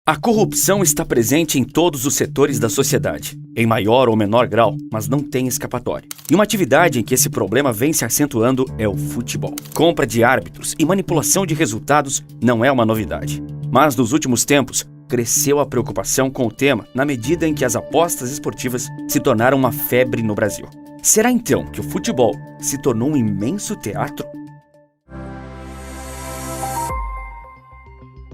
A corrupção está presente em todos os setores da sociedade, em maior ou menor grau, mas não tem escapatória. E uma atividade em que esse problema vem se acentuando é o futebol. Compra de árbitros e manipulação de resultados não é uma novidade. Mas nos últimos tempos, cresceu a preocupação com o tema na medida em que as apostas esportivas se tornaram uma febre no Brasil. Será então que o futebol se tornou um imenso teatro?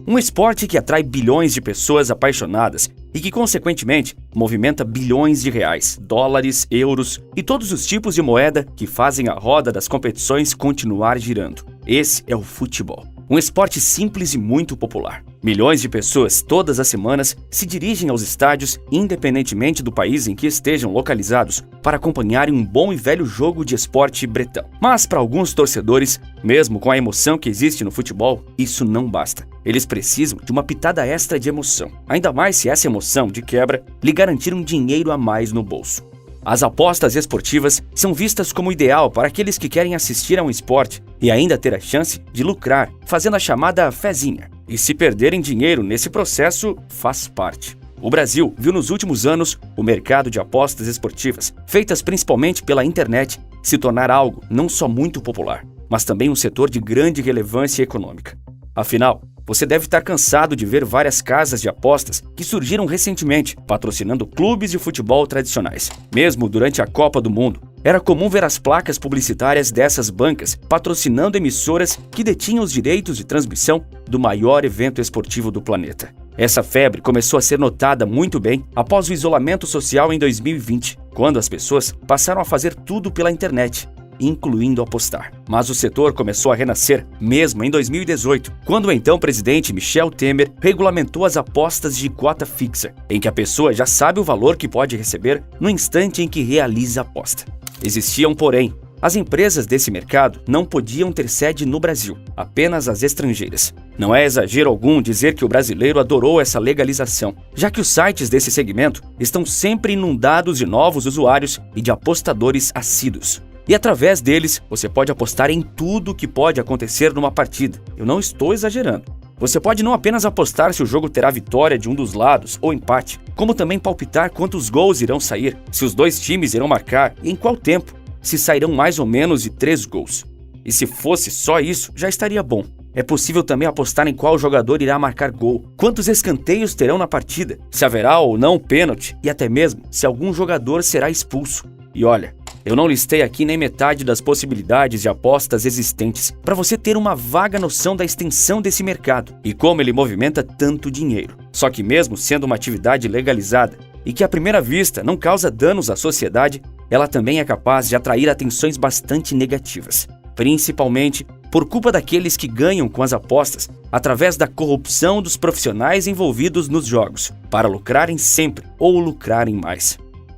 Um esporte que atrai bilhões de pessoas apaixonadas e que, consequentemente, movimenta bilhões de reais, dólares, euros e todos os tipos de moeda que fazem a roda das competições continuar girando. Esse é o futebol. Um esporte simples e muito popular. Milhões de pessoas todas as semanas se dirigem aos estádios, independentemente do país em que estejam localizados, para acompanharem um bom e velho jogo de esporte bretão. Mas para alguns torcedores, mesmo com a emoção que existe no futebol, isso não basta. Eles precisam de uma pitada extra de emoção, ainda mais se essa emoção, de quebra, lhe garantir um dinheiro a mais no bolso. As apostas esportivas são vistas como ideal para aqueles que querem assistir a um esporte e ainda ter a chance de lucrar, fazendo a chamada fezinha. E se perderem dinheiro nesse processo, faz parte. O Brasil viu nos últimos anos o mercado de apostas esportivas, feitas principalmente pela internet, se tornar algo não só muito popular, mas também um setor de grande relevância econômica. Afinal, você deve estar cansado de ver várias casas de apostas que surgiram recentemente, patrocinando clubes de futebol tradicionais. Mesmo durante a Copa do Mundo, era comum ver as placas publicitárias dessas bancas patrocinando emissoras que detinham os direitos de transmissão do maior evento esportivo do planeta. Essa febre começou a ser notada muito bem após o isolamento social em 2020, quando as pessoas passaram a fazer tudo pela internet, incluindo apostar. Mas o setor começou a renascer mesmo em 2018, quando o então presidente Michel Temer regulamentou as apostas de cota fixa, em que a pessoa já sabe o valor que pode receber no instante em que realiza a aposta. Existiam, porém, as empresas desse mercado não podiam ter sede no Brasil, apenas as estrangeiras. Não é exagero algum dizer que o brasileiro adorou essa legalização, já que os sites desse segmento estão sempre inundados de novos usuários e de apostadores assíduos. E através deles, você pode apostar em tudo que pode acontecer numa partida. Eu não estou exagerando. Você pode não apenas apostar se o jogo terá vitória de um dos lados ou empate, como também palpitar quantos gols irão sair, se os dois times irão marcar e em qual tempo, se sairão mais ou menos de 3 gols. E se fosse só isso, já estaria bom. É possível também apostar em qual jogador irá marcar gol, quantos escanteios terão na partida, se haverá ou não pênalti e até mesmo se algum jogador será expulso. E olha, eu não listei aqui nem metade das possibilidades de apostas existentes para você ter uma vaga noção da extensão desse mercado e como ele movimenta tanto dinheiro. Só que mesmo sendo uma atividade legalizada e que à primeira vista não causa danos à sociedade, ela também é capaz de atrair atenções bastante negativas, principalmente por culpa daqueles que ganham com as apostas através da corrupção dos profissionais envolvidos nos jogos, para lucrarem sempre ou lucrarem mais.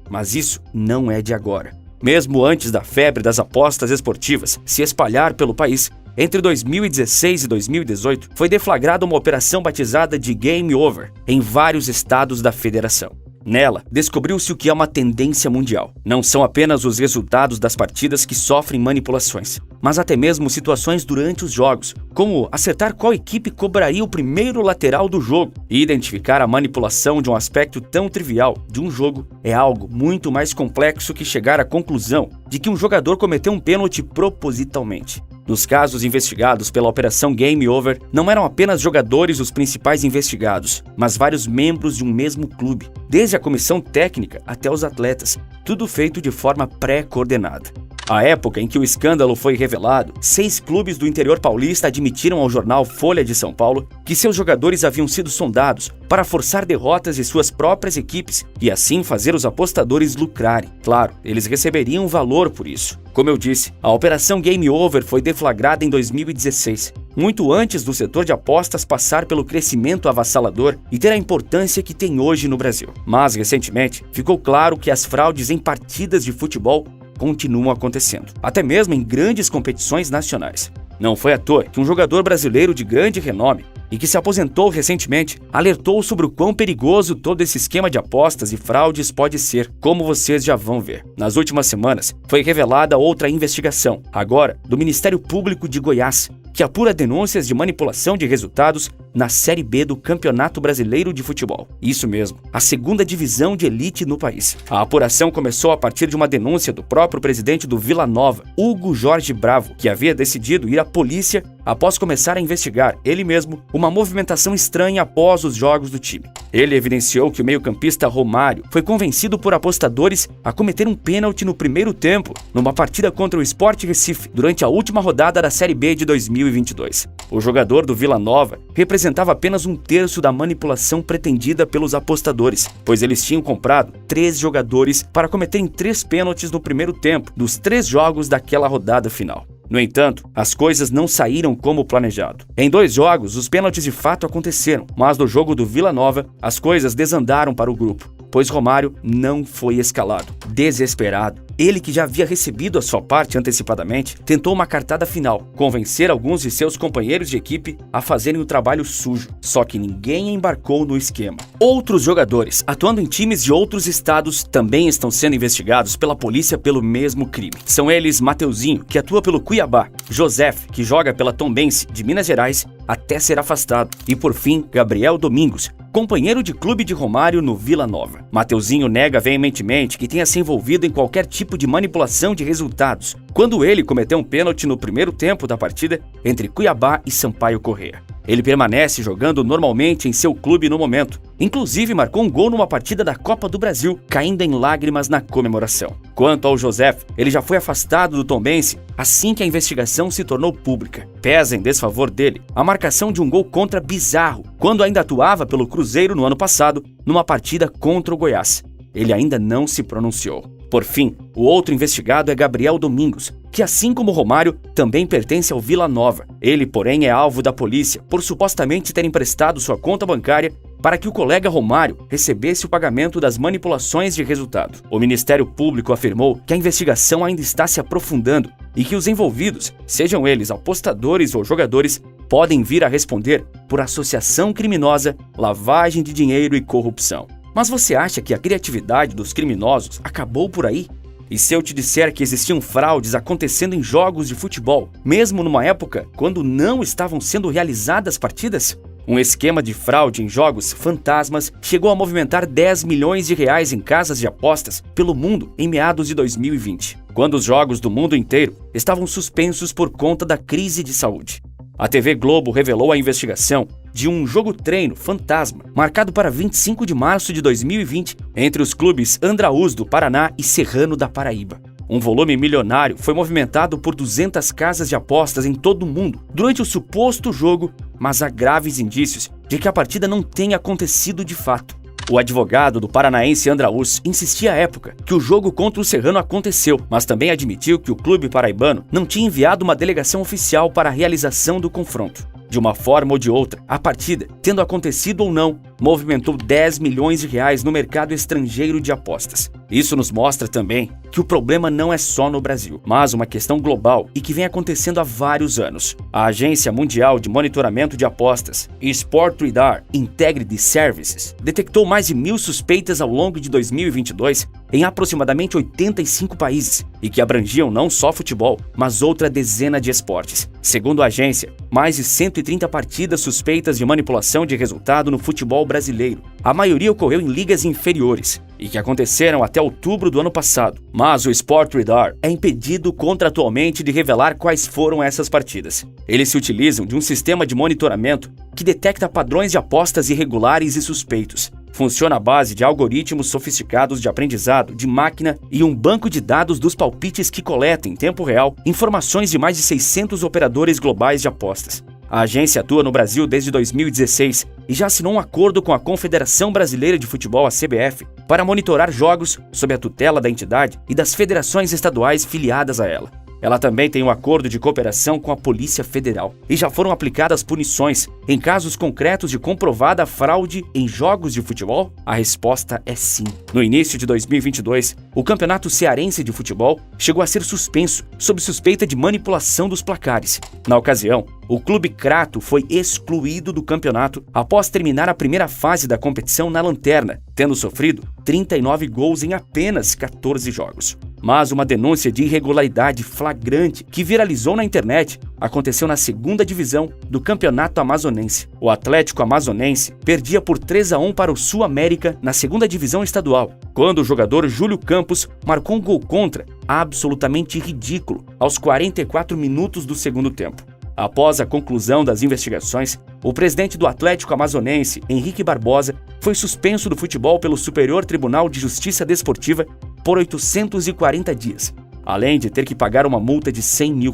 Mas isso não é de agora. Mesmo antes da febre das apostas esportivas se espalhar pelo país, entre 2016 e 2018 foi deflagrada uma operação batizada de Game Over em vários estados da federação. Nela, descobriu-se o que é uma tendência mundial. Não são apenas os resultados das partidas que sofrem manipulações, mas até mesmo situações durante os jogos, como acertar qual equipe cobraria o primeiro lateral do jogo. E identificar a manipulação de um aspecto tão trivial de um jogo é algo muito mais complexo que chegar à conclusão de que um jogador cometeu um pênalti propositalmente. Nos casos investigados pela Operação Game Over, não eram apenas jogadores os principais investigados, mas vários membros de um mesmo clube, desde a comissão técnica até os atletas, tudo feito de forma pré-coordenada. À época em que o escândalo foi revelado, 6 clubes do interior paulista admitiram ao jornal Folha de São Paulo que seus jogadores haviam sido sondados para forçar derrotas de suas próprias equipes e assim fazer os apostadores lucrarem. Claro, eles receberiam valor por isso. Como eu disse, a Operação Game Over foi deflagrada em 2016, muito antes do setor de apostas passar pelo crescimento avassalador e ter a importância que tem hoje no Brasil. Mas, recentemente, ficou claro que as fraudes em partidas de futebol continuam acontecendo, até mesmo em grandes competições nacionais. Não foi à toa que um jogador brasileiro de grande renome e que se aposentou recentemente alertou sobre o quão perigoso todo esse esquema de apostas e fraudes pode ser, como vocês já vão ver. Nas últimas semanas, foi revelada outra investigação, agora do Ministério Público de Goiás, que apura denúncias de manipulação de resultados na Série B do Campeonato Brasileiro de Futebol. Isso mesmo, a segunda divisão de elite no país. A apuração começou a partir de uma denúncia do próprio presidente do Vila Nova, Hugo Jorge Bravo, que havia decidido ir à polícia após começar a investigar, ele mesmo, uma movimentação estranha após os jogos do time. Ele evidenciou que o meio-campista Romário foi convencido por apostadores a cometer um pênalti no primeiro tempo, numa partida contra o Sport Recife, durante a última rodada da Série B de 2022. O jogador do Vila Nova representava apenas 1/3 da manipulação pretendida pelos apostadores, pois eles tinham comprado 3 jogadores para cometerem 3 pênaltis no primeiro tempo, dos 3 jogos daquela rodada final. No entanto, as coisas não saíram como planejado. Em 2 jogos, os pênaltis de fato aconteceram, mas no jogo do Vila Nova, as coisas desandaram para o grupo, pois Romário não foi escalado. Desesperado, ele, que já havia recebido a sua parte antecipadamente, tentou uma cartada final, convencer alguns de seus companheiros de equipe a fazerem o trabalho sujo, só que ninguém embarcou no esquema. Outros jogadores, atuando em times de outros estados, também estão sendo investigados pela polícia pelo mesmo crime. São eles Mateuzinho, que atua pelo Cuiabá, Josef, que joga pela Tombense de Minas Gerais, até ser afastado, e por fim, Gabriel Domingos, companheiro de clube de Romário no Vila Nova. Mateuzinho nega veementemente que tenha se envolvido em qualquer tipo de manipulação de resultados, quando ele cometeu um pênalti no primeiro tempo da partida entre Cuiabá e Sampaio Corrêa. Ele permanece jogando normalmente em seu clube no momento. Inclusive marcou um gol numa partida da Copa do Brasil, caindo em lágrimas na comemoração. Quanto ao Josef, ele já foi afastado do Tombense assim que a investigação se tornou pública. Pesa em desfavor dele a marcação de um gol contra bizarro, quando ainda atuava pelo Cruzeiro no ano passado, numa partida contra o Goiás. Ele ainda não se pronunciou. Por fim, o outro investigado é Gabriel Domingos, que, assim como Romário, também pertence ao Vila Nova. Ele, porém, é alvo da polícia por supostamente ter emprestado sua conta bancária para que o colega Romário recebesse o pagamento das manipulações de resultado. O Ministério Público afirmou que a investigação ainda está se aprofundando e que os envolvidos, sejam eles apostadores ou jogadores, podem vir a responder por associação criminosa, lavagem de dinheiro e corrupção. Mas você acha que a criatividade dos criminosos acabou por aí? E se eu te disser que existiam fraudes acontecendo em jogos de futebol, mesmo numa época quando não estavam sendo realizadas partidas? Um esquema de fraude em jogos fantasmas chegou a movimentar 10 milhões de reais em casas de apostas pelo mundo em meados de 2020, quando os jogos do mundo inteiro estavam suspensos por conta da crise de saúde. A TV Globo revelou a investigação de um jogo-treino fantasma, marcado para 25 de março de 2020, entre os clubes Andraúz do Paraná e Serrano da Paraíba. Um volume milionário foi movimentado por 200 casas de apostas em todo o mundo durante o suposto jogo, mas há graves indícios de que a partida não tenha acontecido de fato. O advogado do paranaense Andraúz insistia à época que o jogo contra o Serrano aconteceu, mas também admitiu que o clube paraibano não tinha enviado uma delegação oficial para a realização do confronto. De uma forma ou de outra, a partida, tendo acontecido ou não, movimentou 10 milhões de reais no mercado estrangeiro de apostas. Isso nos mostra também que o problema não é só no Brasil, mas uma questão global e que vem acontecendo há vários anos. A Agência Mundial de Monitoramento de Apostas, Sportradar Integrity Services, detectou mais de 1.000 suspeitas ao longo de 2022 em aproximadamente 85 países e que abrangiam não só futebol, mas outra dezena de esportes. Segundo a agência, mais de 130 partidas suspeitas de manipulação de resultado no futebol brasileiro. A maioria ocorreu em ligas inferiores e que aconteceram até outubro do ano passado. Mas o Sportradar é impedido contratualmente de revelar quais foram essas partidas. Eles se utilizam de um sistema de monitoramento que detecta padrões de apostas irregulares e suspeitos. Funciona à base de algoritmos sofisticados de aprendizado de máquina e um banco de dados dos palpites que coleta em tempo real informações de mais de 600 operadores globais de apostas. A agência atua no Brasil desde 2016 e já assinou um acordo com a Confederação Brasileira de Futebol, a CBF, para monitorar jogos sob a tutela da entidade e das federações estaduais filiadas a ela. Ela também tem um acordo de cooperação com a Polícia Federal e já foram aplicadas punições em casos concretos de comprovada fraude em jogos de futebol? A resposta é sim. No início de 2022, o Campeonato Cearense de Futebol chegou a ser suspenso sob suspeita de manipulação dos placares. Na ocasião, o Clube Crato foi excluído do campeonato após terminar a primeira fase da competição na lanterna, tendo sofrido 39 gols em apenas 14 jogos. Mas uma denúncia de irregularidade flagrante que viralizou na internet aconteceu na segunda divisão do Campeonato Amazonense. O Atlético Amazonense perdia por 3-1 para o Sul América na segunda divisão estadual, quando o jogador Júlio Campos marcou um gol contra, absolutamente ridículo, aos 44 minutos do segundo tempo. Após a conclusão das investigações, o presidente do Atlético Amazonense, Henrique Barbosa, foi suspenso do futebol pelo Superior Tribunal de Justiça Desportiva por 840 dias, além de ter que pagar uma multa de R$100 mil.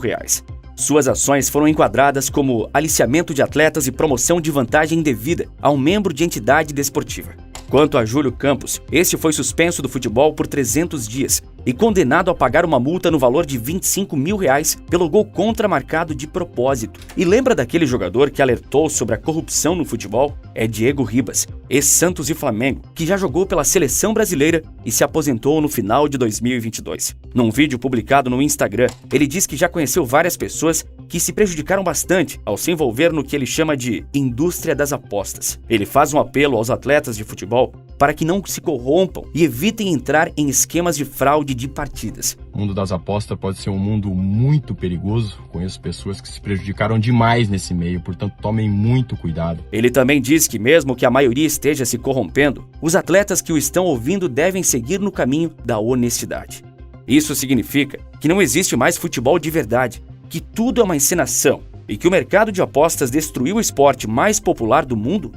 Suas ações foram enquadradas como aliciamento de atletas e promoção de vantagem indevida a um membro de entidade desportiva. Quanto a Júlio Campos, este foi suspenso do futebol por 300 dias e condenado a pagar uma multa no valor de R$25 mil pelo gol contra marcado de propósito. E lembra daquele jogador que alertou sobre a corrupção no futebol? É Diego Ribas, ex-Santos e Flamengo, que já jogou pela seleção brasileira e se aposentou no final de 2022. Num vídeo publicado no Instagram, ele diz que já conheceu várias pessoas que se prejudicaram bastante ao se envolver no que ele chama de indústria das apostas. Ele faz um apelo aos atletas de futebol para que não se corrompam e evitem entrar em esquemas de fraude de partidas. O mundo das apostas pode ser um mundo muito perigoso. Conheço pessoas que se prejudicaram demais nesse meio, portanto tomem muito cuidado. Ele também diz que mesmo que a maioria esteja se corrompendo, os atletas que o estão ouvindo devem seguir no caminho da honestidade. Isso significa que não existe mais futebol de verdade, que tudo é uma encenação e que o mercado de apostas destruiu o esporte mais popular do mundo?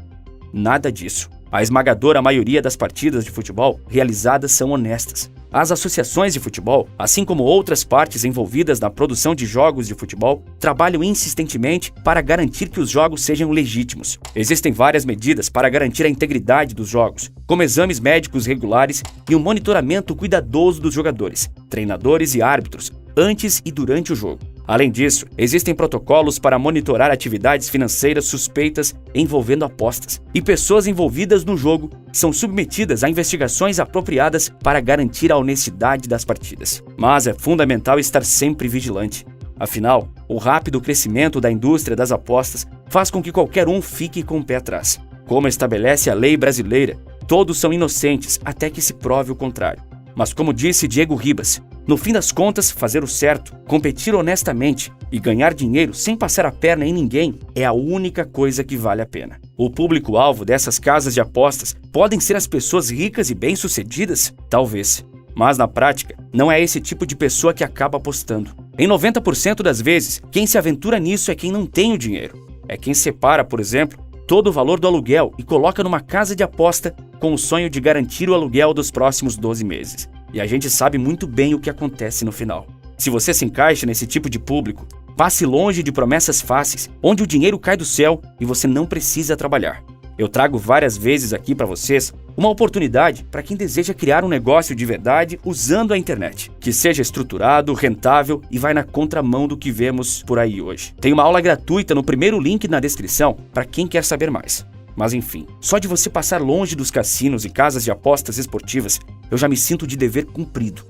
Nada disso. A esmagadora maioria das partidas de futebol realizadas são honestas. As associações de futebol, assim como outras partes envolvidas na produção de jogos de futebol, trabalham insistentemente para garantir que os jogos sejam legítimos. Existem várias medidas para garantir a integridade dos jogos, como exames médicos regulares e um monitoramento cuidadoso dos jogadores, treinadores e árbitros, antes e durante o jogo. Além disso, existem protocolos para monitorar atividades financeiras suspeitas envolvendo apostas, e pessoas envolvidas no jogo são submetidas a investigações apropriadas para garantir a honestidade das partidas. Mas é fundamental estar sempre vigilante. Afinal, o rápido crescimento da indústria das apostas faz com que qualquer um fique com o pé atrás. Como estabelece a lei brasileira, todos são inocentes até que se prove o contrário. Mas como disse Diego Ribas, no fim das contas, fazer o certo, competir honestamente e ganhar dinheiro sem passar a perna em ninguém é a única coisa que vale a pena. O público-alvo dessas casas de apostas podem ser as pessoas ricas e bem-sucedidas? Talvez. Mas na prática, não é esse tipo de pessoa que acaba apostando. Em 90% das vezes, quem se aventura nisso é quem não tem o dinheiro. É quem separa, por exemplo, todo o valor do aluguel e coloca numa casa de aposta com o sonho de garantir o aluguel dos próximos 12 meses. E a gente sabe muito bem o que acontece no final. Se você se encaixa nesse tipo de público, passe longe de promessas fáceis, onde o dinheiro cai do céu e você não precisa trabalhar. Eu trago várias vezes aqui para vocês uma oportunidade para quem deseja criar um negócio de verdade usando a internet, que seja estruturado, rentável e vai na contramão do que vemos por aí hoje. Tem uma aula gratuita no primeiro link na descrição para quem quer saber mais. Mas enfim, só de você passar longe dos cassinos e casas de apostas esportivas, eu já me sinto de dever cumprido.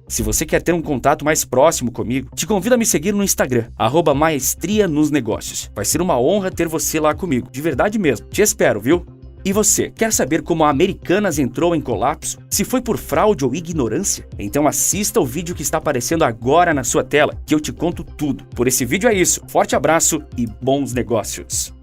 Se você quer ter um contato mais próximo comigo, te convido a me seguir no Instagram, @maestrianosnegócios. Vai ser uma honra ter você lá comigo, de verdade mesmo. Te espero, viu? E você, quer saber como a Americanas entrou em colapso? Se foi por fraude ou ignorância? Então assista o vídeo que está aparecendo agora na sua tela, que eu te conto tudo. Por esse vídeo é isso. Forte abraço e bons negócios!